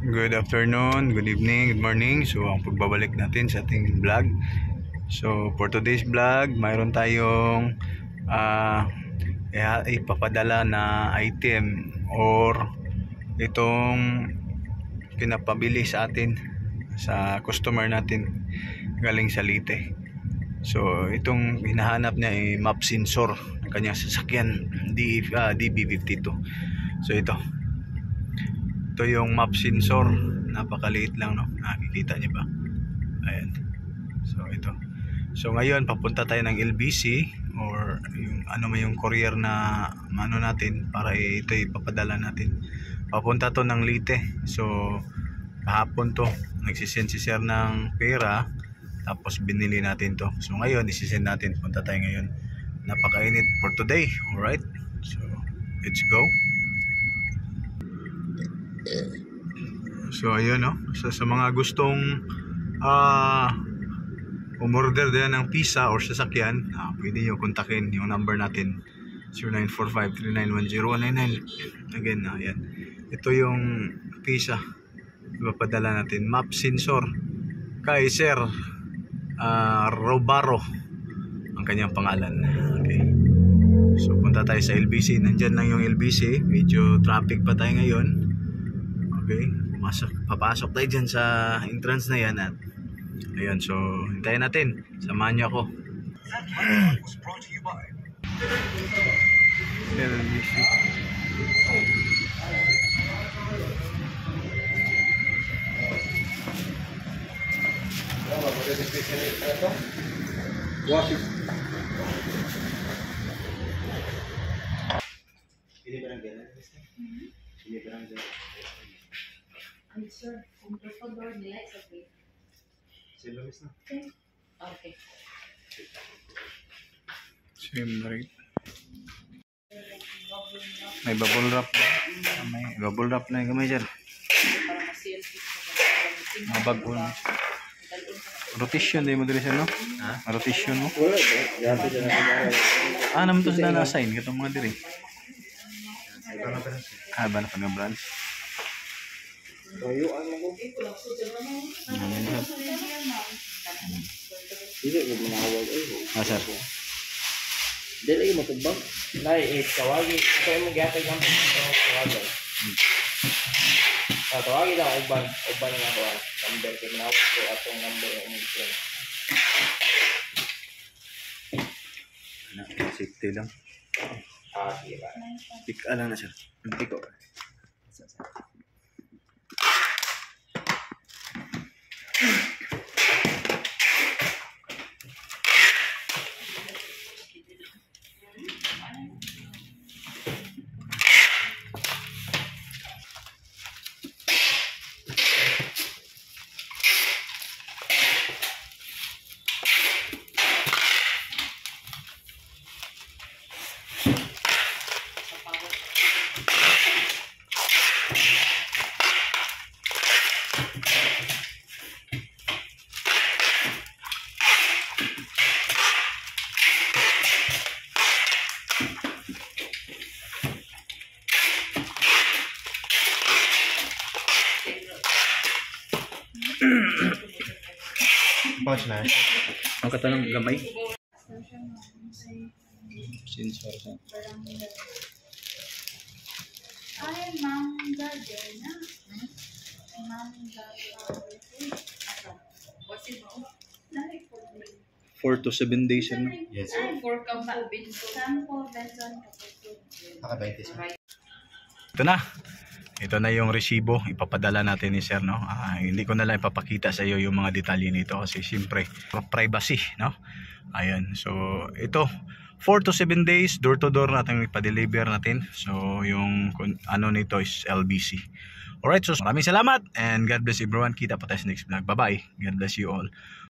Good afternoon, good evening, good morning. So ang pagbabalik natin sa ating vlog. So for today's vlog, mayroon tayong ipapadala na item or itong pinapabili sa atin sa customer natin galing sa Leyte. So itong hinahanap niya ay map sensor ng kanyang sasakyan DB52. So ito yung map sensor, napakaliit lang, no? Nakikita niyo ba? Ayan. So ito. So ngayon papunta tayo ng LBC or yung yung courier na natin para ito ipapadala natin. Papunta to ng Leyte. So kahapon to nagsisend si sir ng pera, tapos binili natin to. So ngayon isisend natin, punta tayo ngayon. Napakainit for today. Alright, so let's go. So ayun, no? So, sa mga gustong umorder din ng pizza or sasakyan, pwede nyo kontakin yung number natin, 0945-3910-199. Again, ayan. Ito yung pizza ipapadala natin, map sensor kay Sir Robaro ang kanyang pangalan. Okay, so punta tayo sa LBC. Nandyan lang yung LBC, medyo traffic pa tayo ngayon. Okay, papasok tayo dyan sa entrance na yan at ayun, so hintayin natin, samahan nyo ako. LBC. I'm sure. Ang door nila is okay. Silamis na. Okay. Siyempre. May bubble wrap. May bubble wrap na yung kamay dyan. Para ma-seal sa Mga bago na. Rotation din mo dito siya, no? Ha? Rotation mo? Naman to sila na-assign. Katong mga diri. Ba na pag-branch? Rayuan mo ko. Dili ko manawag ay. Sir. Dili mo tubag. Nay tawagi. Ito mo gatag ang tawagan. Tawagi lang uban nga ko. Number ko manawag ko atong number ng phone. Safety lang. Sige ba. Pick lang na sir. Pick ko. Pouch na. Ang katanong gamay. Sensor sa. Ay, mangga din na. Mangga. What's it called? 4 to 7 days yan, no? Yes. For Campo Benson. Campo Benson. Naka-20 siya. Ito na. Ito na yung resibo ipapadala natin ni sir, no? Hindi ko na lang ipapakita sa iyo yung mga detalye nito kasi siyempre privacy, no? Ayan. So ito 4 to 7 days door to door natin ipa-deliver natin. So yung nito is LBC. Alright, so maraming salamat and God bless everyone. Kita pa tayo sa next vlog. Bye bye. God bless you all.